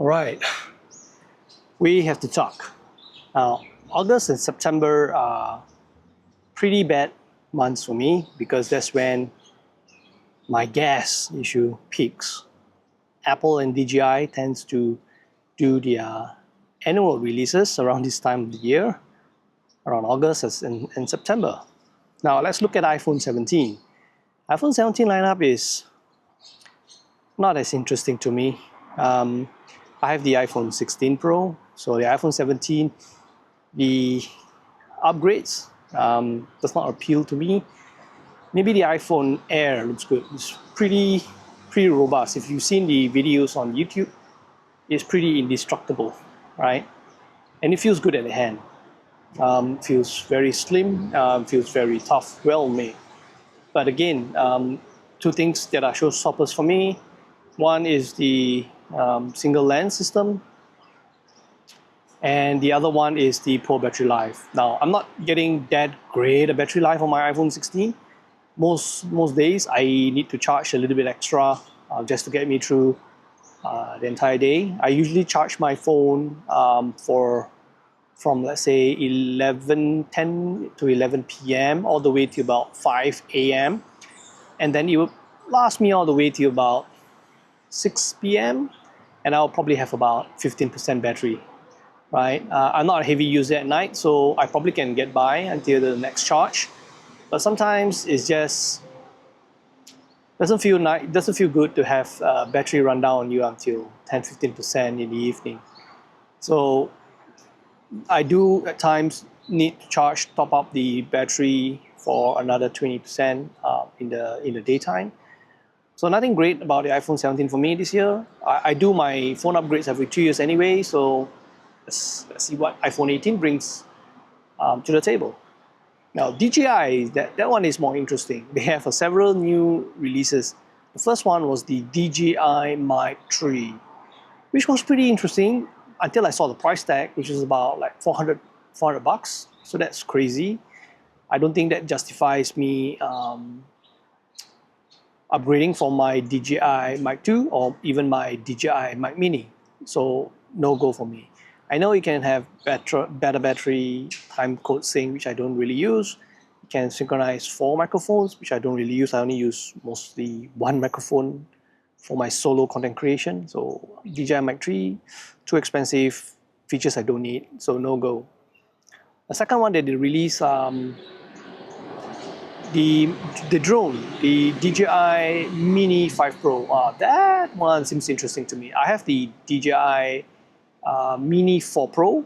All right, we have to talk. Now, August and September are pretty bad months for me because that's when my gas issue peaks. Apple and DJI tends to do their annual releases around this time of the year, around August and September. Now let's look at iPhone 17. iPhone 17 lineup is not as interesting to me. I have the iPhone 16 Pro, so the iPhone 17, the upgrades does not appeal to me. Maybe the iPhone Air looks good. It's pretty robust. If you've seen the videos on YouTube, it's pretty indestructible, right? And it feels good at the hand. Feels very slim, feels very tough, well made. But again, two things that are showstoppers for me. One is the single lens system, and the other one is the poor battery life. Now, I'm not getting that great a battery life on my iPhone 16. Most days I need to charge a little bit extra just to get me through the entire day. I usually charge my phone from let's say 10 to 11 p.m. all the way to about 5 a.m. and then it will last me all the way to about 6 p.m. and I'll probably have about 15% battery, right? I'm not a heavy user at night, so I probably can get by until the next charge. But sometimes it's just doesn't feel good to have battery run down on you until 10-15% in the evening. So I do at times need to top up the battery for another 20% in the daytime. So nothing great about the iPhone 17 for me this year. I do my phone upgrades every 2 years anyway, so let's see what iPhone 18 brings to the table. Now DJI, that one is more interesting. They have several new releases. The first one was the DJI Mic 3, which was pretty interesting until I saw the price tag, which is about like 400 bucks. So that's crazy. I don't think that justifies me upgrading from my DJI Mic 2 or even my DJI Mic Mini. So no go for me. I know you can have better battery, time code sync, which I don't really use. You can synchronize 4 microphones, which I don't really use. I only use mostly 1 microphone for my solo content creation. So DJI Mic 3, too expensive, features I don't need, so no go. The second one that they released, the drone, the DJI Mini 5 Pro. That one seems interesting to me. I have the DJI Mini 4 Pro,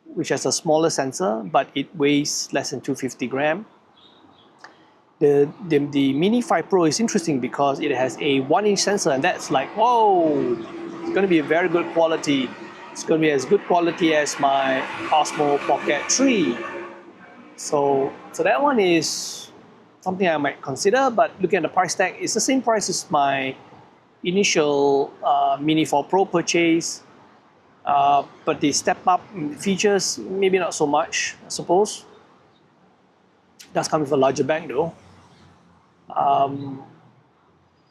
which has a smaller sensor, but it weighs less than 250 grams. The Mini 5 Pro is interesting because it has a 1-inch sensor, and that's like, whoa, it's going to be a very good quality. It's going to be as good quality as my Osmo Pocket 3. So that one is something I might consider, but looking at the price tag, it's the same price as my initial Mini 4 Pro purchase. But the step up in features, maybe not so much, I suppose. It does come with a larger bag though.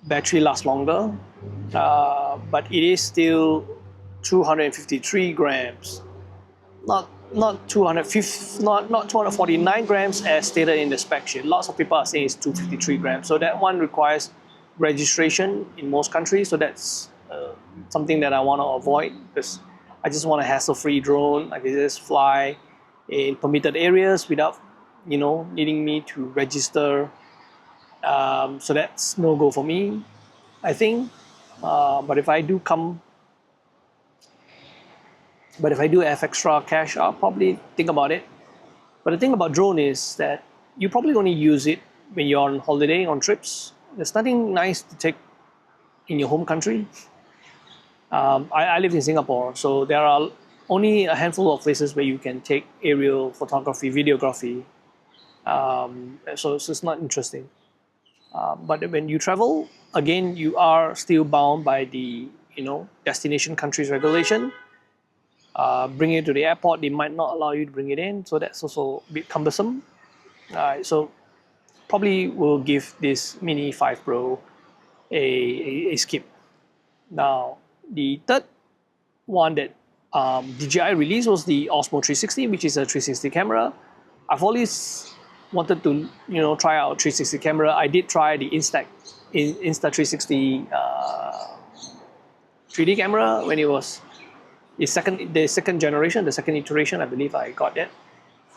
Battery lasts longer, but it is still 253 grams. Not 249 grams as stated in the spec sheet. Lots of people are saying it's 253 grams. So that one requires registration in most countries. So that's something that I want to avoid, because I just want a hassle-free drone. I can just fly in permitted areas without, needing me to register. So that's no go for me, I think. But if I do have extra cash, I'll probably think about it. But the thing about drone is that you probably only use it when you're on holiday, on trips. There's nothing nice to take in your home country. I live in Singapore, so there are only a handful of places where you can take aerial photography, videography. So it's not interesting. But when you travel, again, you are still bound by the destination country's regulation. Bring it to the airport, they might not allow you to bring it in, so that's also a bit cumbersome. So probably will give this Mini 5 Pro a skip. Now, the third one that DJI released was the Osmo 360, which is a 360 camera. I've always wanted to try out 360 camera. I did try the Insta360 3D camera when it was the second generation, the second iteration. I believe I got that.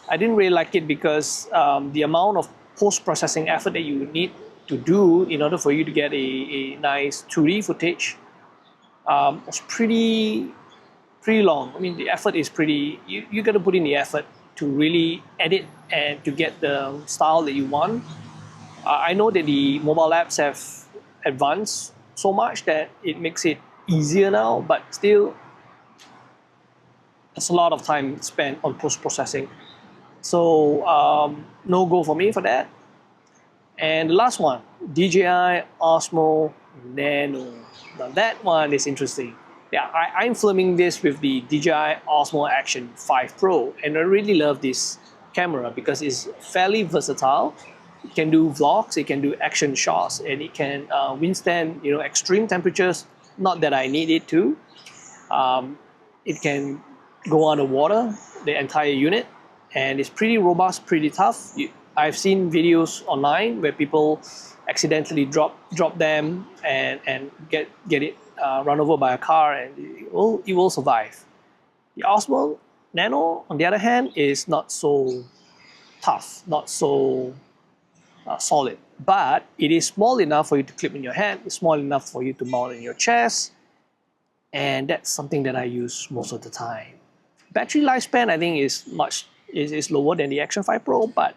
I didn't really like it because the amount of post-processing effort that you need to do in order for you to get a nice 2D footage was pretty long. I mean, the effort is pretty, you got to put in the effort to really edit and to get the style that you want. I know that the mobile apps have advanced so much that it makes it easier now, but still, it's a lot of time spent on post-processing. So no go for me for that. And the last one, DJI Osmo Nano. Now that one is interesting. Yeah, I'm filming this with the DJI Osmo Action 5 Pro, and I really love this camera because it's fairly versatile. It can do vlogs, it can do action shots, and it can withstand extreme temperatures. Not that I need it to. It can go underwater, the entire unit, and it's pretty robust, pretty tough. I've seen videos online where people accidentally drop them and get it run over by a car, and it will survive. The Osmo Nano, on the other hand, is not so tough, not so solid, but it is small enough for you to clip in your hand. It's small enough for you to mount in your chest, and that's something that I use most of the time. Battery lifespan, I think, is lower than the Action 5 Pro, but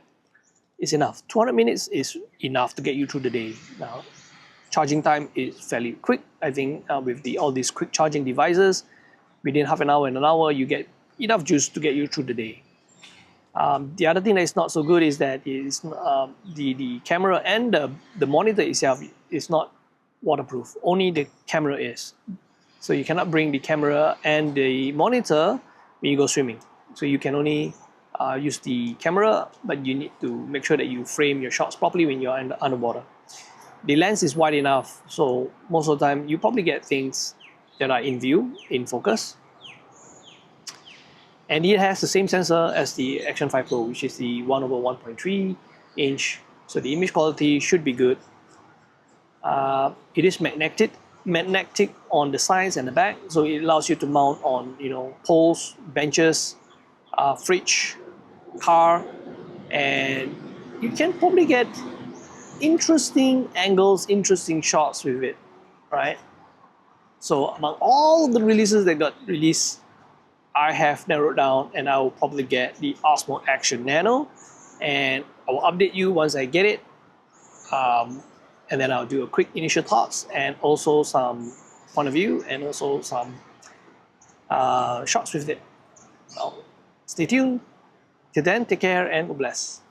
it's enough. 200 minutes is enough to get you through the day. Now, charging time is fairly quick. I think with all these quick charging devices, within half an hour and an hour, you get enough juice to get you through the day. The other thing that is not so good is that the camera and the monitor itself is not waterproof. Only the camera is. So you cannot bring the camera and the monitor when you go swimming. So you can only use the camera, but you need to make sure that you frame your shots properly when you're underwater. The lens is wide enough, so most of the time you probably get things that are in view, in focus. And it has the same sensor as the Action 5 Pro, which is the 1/1.3 inch. So the image quality should be good. It is magnetic on the sides and the back, so it allows you to mount on poles, benches, fridge, car, and you can probably get interesting angles, interesting shots with it, right? So among all the releases that got released, I have narrowed down, and I will probably get the Osmo Action Nano, and I will update you once I get it, and then I'll do a quick initial thoughts and also some point of view and also some shots with it. So stay tuned. Till then, take care and God bless.